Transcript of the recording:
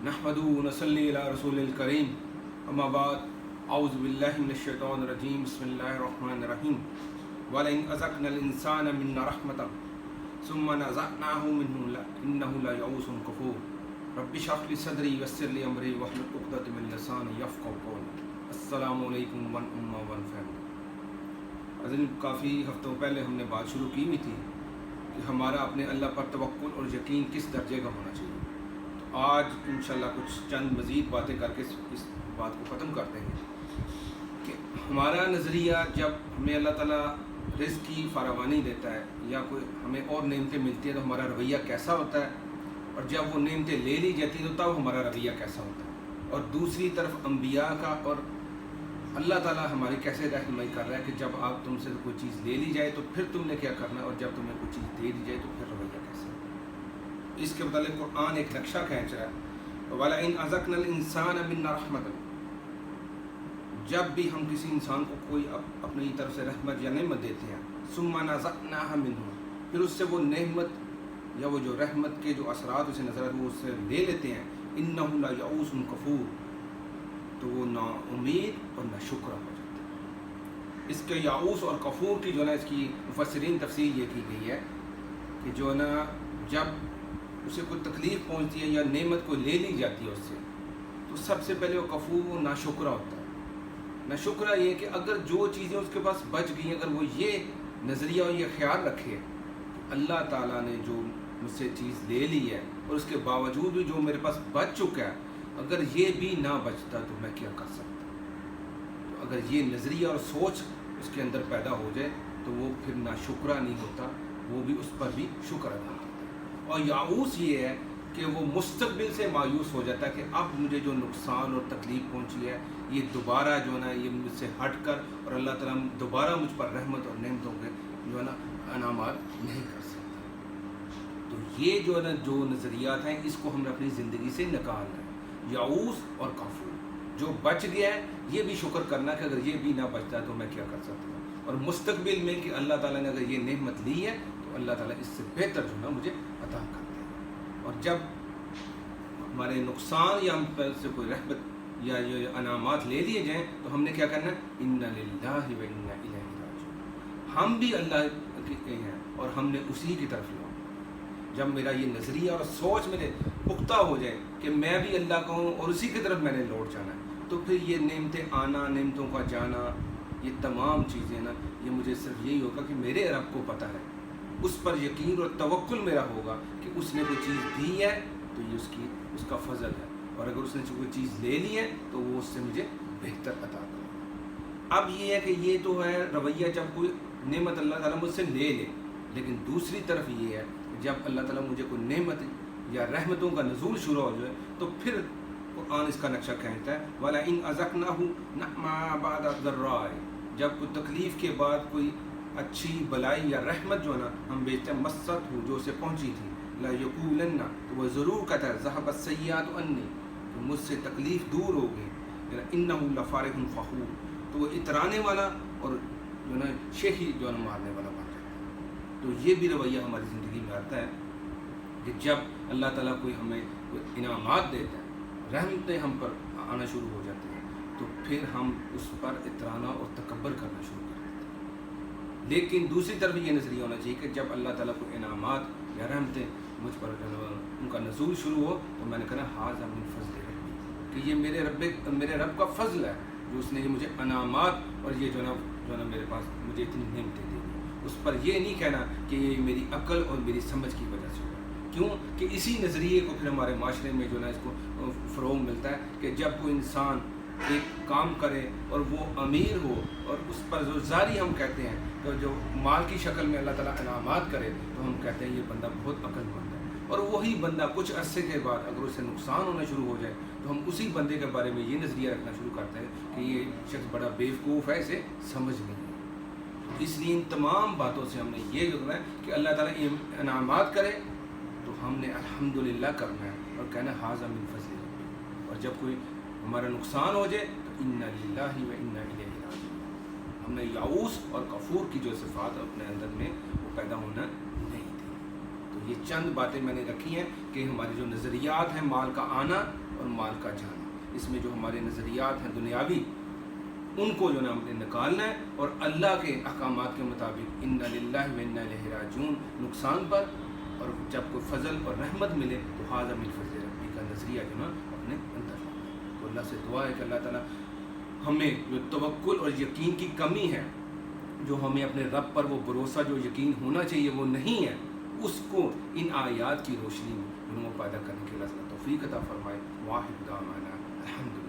नहमदुहु व नसल्ली अला रसूलिल करीम अम्मा बाद औज़ु बिल्लाहि मिनश शैतानिर रजीम बिस्मिल्लाहिर रहमानिर रहीम वलइन अज़क़नल इंसाना मिन्ना रहमतन सुम्मा नज़अनाहु मिन्हु इन्नहु लयऊसुन कफ़ूर रब्बि इश्रह ली सदरी वयस्सिर ली अमरी वहलुल उक़दतम मिन लिसानी यफ़क़हू क़ौली। अस्सलामु अलैकुम वन उम्मा वन फैमिली। अज़ीज़, काफ़ी हफ़्तों पहले हमने बात शुरू की हुई थी कि हमारा अपने अल्लाह पर तवक्कुल और यकीन किस दर्जे का होना चाहिए। तो आज इंशाल्लाह कुछ चंद मज़ीद बातें करके इस बात को ख़त्म करते हैं कि हमारा नज़रिया, जब हमें अल्लाह ताला रिज़्क़ की फरावानी देता है या कोई हमें और नेमतें मिलती हैं तो हमारा रवैया कैसा होता है, और जब वो नेमतें ले ली जाती हैं तो तब हमारा रवैया कैसा होता है। और दूसरी तरफ अम्बिया का और अल्लाह ताला हमारी कैसे रहनुमाई कर रहा है कि जब आप तुमसे कोई चीज़ ले ली जाए तो फिर तुमने क्या करना है, और जब तुम्हें कोई चीज़ दे दी जाए तो फिर रवैया कैसा है। इसके मुताबिक कुरान एक नक्शा खींच रहा है, वलइन अज़क़नल इंसाना मिन्ना रहमतन। जब भी हम किसी इंसान को कोई अपनी तरफ से रहमत या नेमत देते हैं, सुम्मा नज़अनाहा मिन्हु, फिर उससे वो नेमत या वो जो रहमत के जो असरात उसे नजर वो उससे ले लेते हैं, इन्नहु लयऊसुन कफ़ूर, तो वो ना उम्मीद और ना शुक्र हो जाता है। इसके याऊस और कफ़ूर की जो ना इसकी मुफस्सिरीन तफसीर ये की गई है कि जो ना जब उसे कोई तकलीफ़ पहुंचती है या नेमत को ले ली जाती है उससे, तो सबसे पहले वो कफ़ूर वो नाशुक्रा होता है। नाशुक्रा ये कि अगर जो चीज़ें उसके पास बच गई, अगर वो ये नज़रिया और ये ख्याल रखे कि अल्लाह ताला ने जो मुझसे चीज़ ले ली है और उसके बावजूद भी जो मेरे पास बच चुका है, अगर ये भी ना बचता तो मैं क्या कर सकता। तो अगर ये नज़रिया और सोच उसके अंदर पैदा हो जाए तो वो फिर ना शुक्रा नहीं होता, वो भी उस पर भी शुक्र अदा करता है। और याऊस ये है कि वो मुस्तक़बिल से मायूस हो जाता है कि अब मुझे जो नुकसान और तकलीफ़ पहुंची है ये दोबारा जो है ना ये मुझसे हट कर और अल्लाह ताला दोबारा मुझ पर रहमत और नेमतों के जो है ना अनामात नहीं कर सकता। तो ये जो है ना जो नज़रियात हैं इसको हमने अपनी ज़िंदगी से निकालना है। याऊस और कफ़ूर, जो बच गया है ये भी शुक्र करना कि अगर ये भी ना बचता तो मैं क्या कर सकता हूँ, और मुस्तक़बिल में कि अल्लाह ताला ने अगर ये नेमत ली है तो अल्लाह ताला इससे बेहतर जो है मुझे अता करते हैं। और जब हमारे नुकसान या हम पर से कोई रहमत या ये अनामात ले लिए जाएँ तो हमने क्या करना है, इन्ना लिल्लाहि व इन्ना इलैहि राजिऊन। हम भी अल्लाह के हैं और हमने उसी की तरफ लौटना। जब मेरा ये नज़रिया और सोच मेरे पुख्ता हो जाए कि मैं भी अल्लाह का हूँ और उसी की तरफ मैंने लौट जाना है, तो फिर ये नेमतें आना, नेमतों का जाना, ये तमाम चीज़ें ना ये मुझे सिर्फ यही होगा कि मेरे रब को पता है, उस पर यकीन और तवक्कुल मेरा होगा कि उसने कोई चीज़ दी है तो ये उसका फ़ज़ल है, और अगर उसने कोई चीज़ ले ली है तो वो उससे मुझे बेहतर अता करेगा। अब ये है कि ये तो है रवैया जब कोई नेमत अल्लाह ताला मुझसे ले ले, लेकिन दूसरी तरफ ये है कि जब अल्लाह ताला मुझे कोई नेमत या रहमतों का नज़ूल शुरू हो जाए तो फिर कुरान इसका नक्शा खींचता है, वलइन अज़क़नाहु नअमा बअद ज़र्रा, जब कोई तकलीफ़ के बाद कोई अच्छी भलाई या रहमत जो है ना हम बेचते हैं, मस्सत हो जो उसे पहुँची थी, ला यक़ूलन्ना, तो वह ज़रूर कहता है ज़हबत सय्यातु अन्नी, तो मुझसे तकलीफ़ दूर हो गई, इन्नहु लफ़ारिहुन फ़ख़ूर, तो वो इतराने वाला और जो ना शेखी जो है मारने वाला बन जाता है। तो ये भी रवैया हमारी ज़िंदगी में आता है कि जब अल्लाह ताला कोई हमें कोई इनामात देता है, रहमतें हम पर आना शुरू हो जाती हैं, तो फिर हम उस पर इतराना और तकब्बर करना शुरू कर देते हैं। लेकिन दूसरी तरफ ये नज़रिया होना चाहिए कि जब अल्लाह ताला को इनामात या रहमतें मुझ पर उनका नज़ूल शुरू हो तो मैंने कहा हाज़ा मिन फ़ज़्ल रब्बी, कि ये मेरे रब का फ़ज़ल है जो उसने ये मुझे अनामात और ये जो ना मेरे पास मुझे इतनी नेमतें दी। उस पर ये नहीं कहना कि ये मेरी अक्ल और मेरी समझ की वजह से हुआ। क्यों कि इसी नज़रिए को फिर हमारे माशरे में जो ना इसको फ़रोग़ मिलता है कि जब कोई इंसान एक काम करे और वो अमीर हो और उस पर जो ज़ारी हम कहते हैं, तो जो माल की शक्ल में अल्लाह ताला इनामात करे तो हम कहते हैं ये बंदा बहुत अक्लमंद है। और वही बंदा कुछ अरसे के बाद अगर उसे नुकसान होना शुरू हो जाए तो हम उसी बंदे के बारे में ये नज़रिया रखना शुरू करते हैं कि ये शख्स बड़ा बेवकूफ़ है, इसे समझ नहीं है। इसलिए इन तमाम बातों से हमने ये जो है कि अल्लाह ताला इनामात करे तो हमने अल्हम्दुलिल्लाह करना है और कहना हाज़ा मिन फ़ज़्ल रब्बी, और जब कोई हमारा नुकसान हो जाए तो इन्ना लिल्लाहि व इन्ना इलैहि राजिऊन। हमने याऊस और कफ़ूर की जो सिफ़ात अपने अंदर में वो पैदा होना नहीं दी। तो ये चंद बातें मैंने रखी हैं कि हमारे जो नज़रियात हैं माल का आना और اور مال کا جانا. اس میں جو ہمارے نظریات ہیں دنیاوی ان کو جو ہے ہم نے نکالنا ہے اور اللہ کے احکامات کے مطابق ان للہ و انا الیہ راجعون نقصان پر, اور جب کوئی فضل اور رحمت ملے تو ھذا من فضل ربی کا نظریہ جو نا اپنے اندر لانا. تو اللہ سے دعا ہے کہ اللہ تعالیٰ ہمیں جو توکل اور یقین کی کمی ہے, جو ہمیں اپنے رب پر وہ بھروسہ جو یقین ہونا چاہیے وہ نہیں ہے, اس کو ان آیات کی روشنی میں پیدا کرنے کے لیے توفیق عطا فرمائے. واحد دعوانا الحمدللہ.